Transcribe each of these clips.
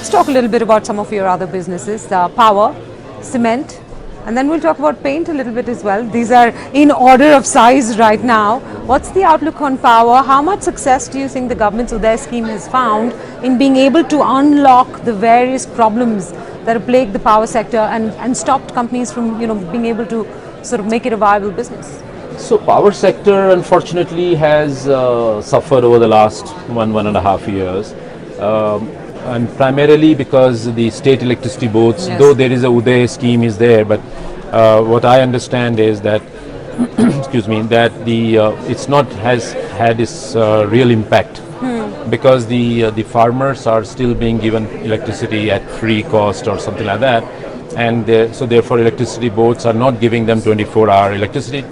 let's talk a little bit about some of your other businesses, power, cement, and then we'll talk about paint a little bit as well. These are in order of size right now. What's the outlook on power? How much success do you think the government's Uday scheme has found in being able to unlock the various problems that have plagued the power sector and stopped companies from being able to sort of make it a viable business? So power sector unfortunately has suffered over the last 1.5 years. And primarily because the state electricity boards, yes, though there is a Uday scheme is there, but what I understand is that excuse me, that the it's not has had its real impact because the farmers are still being given electricity at free cost or something like that, and so therefore electricity boards are not giving them 24-hour electricity.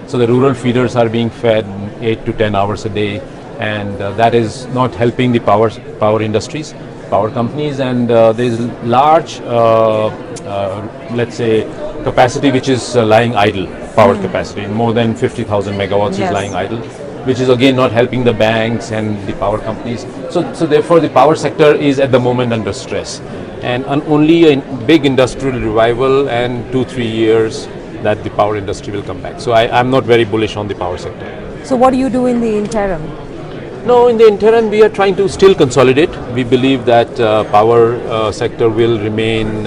So the rural feeders are being fed 8 to 10 hours a day, and that is not helping the power industries, power companies, and there is large let's say capacity which is lying idle, power capacity, more than 50,000 megawatts, yes, is lying idle, which is again not helping the banks and the power companies. So therefore the power sector is at the moment under stress, and only a big industrial revival and 2-3 years that the power industry will come back. So I'm not very bullish on the power sector. So what do you do in the interim? No, in the interim we are trying to still consolidate. We believe that power sector will remain,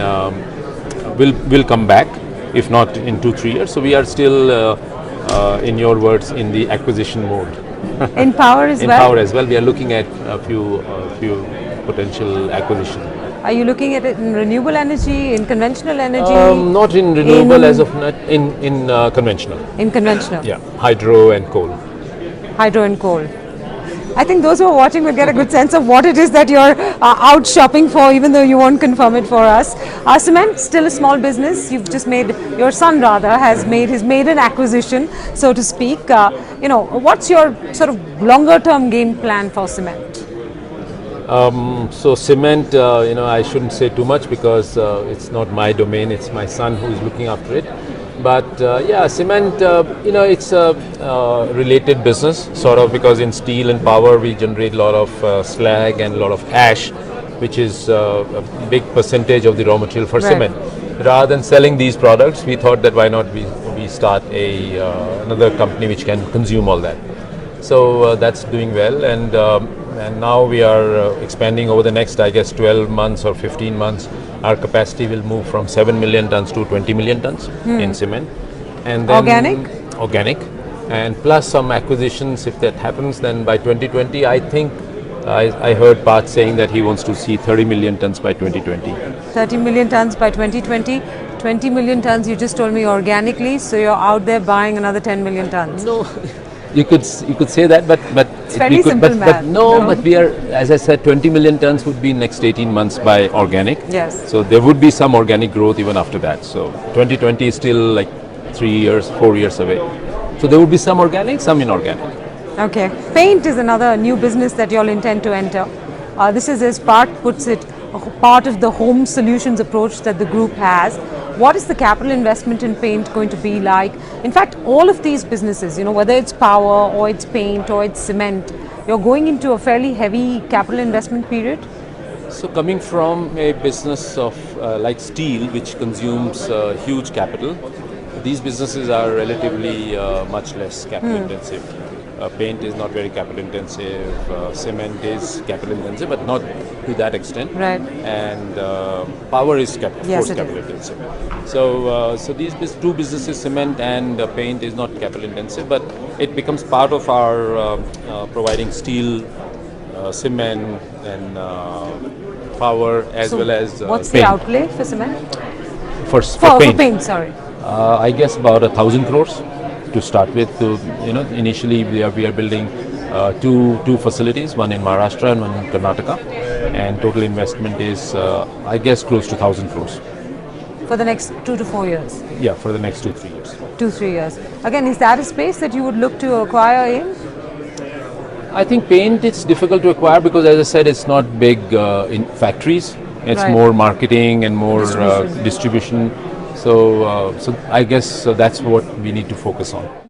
will come back, if not in 2-3 years. So we are still, in your words, in the acquisition mode. In power as well? In power as well. We are looking at a few potential acquisition. Are you looking at it in renewable energy, in conventional energy? Not in renewable as of not, in conventional. In conventional? Yeah, hydro and coal. Hydro and coal. I think those who are watching will get a good sense of what it is that you're out shopping for, even though you won't confirm it for us. Cement, still a small business. You've just made, your son rather, has made his maiden acquisition, so to speak. What's your sort of longer term game plan for cement? So cement, I shouldn't say too much because it's not my domain, it's my son who's looking after it. But yeah, cement, it's a related business, sort of, because in steel and power we generate a lot of slag and a lot of ash, which is a big percentage of the raw material for cement. Rather than selling these products, we thought that why not we start another company which can consume all that. So that's doing well, and now we are expanding over the next, I guess, 12 months or 15 months. Our capacity will move from 7 million tons to 20 million tons in cement. And then organic, and plus some acquisitions. If that happens, then by 2020, I think I heard Parth saying that he wants to see 30 million tons by 2020. 30 million tons by 2020. 20 million tons, you just told me organically, so you're out there buying another 10 million tons. No. You could say that, but it's very simple math. But we are, as I said, 20 million tons would be next 18 months by organic. Yes. So there would be some organic growth even after that. So 2020 is still like 3 years, 4 years away. So there would be some organic, some inorganic. Okay. Paint is another new business that you all intend to enter. This is, as Parth puts it, part of the home solutions approach that the group has. What is the capital investment in paint going to be like? In fact, all of these businesses, whether it's power or it's paint or it's cement, you're going into a fairly heavy capital investment period? So coming from a business of like steel, which consumes huge capital, these businesses are relatively much less capital intensive. Paint is not very capital intensive, cement is capital intensive, but not to that extent. Right. And power is capital intensive. So these two businesses, cement and paint, is not capital intensive, but it becomes part of our providing steel, cement, and power, as well as what's paint. The outlay for cement? For paint, sorry. I guess about 1,000 crores. To start with, initially we are building two facilities, one in Maharashtra and one in Karnataka, and total investment is, I guess, close to 1,000 crores. For the next 2 to 4 years? Yeah, for the next 2-3 years. 2-3 years. Again, is that a space that you would look to acquire in? I think paint, it's difficult to acquire because, as I said, it's not big in factories. It's more marketing and more distribution. So I guess that's what we need to focus on.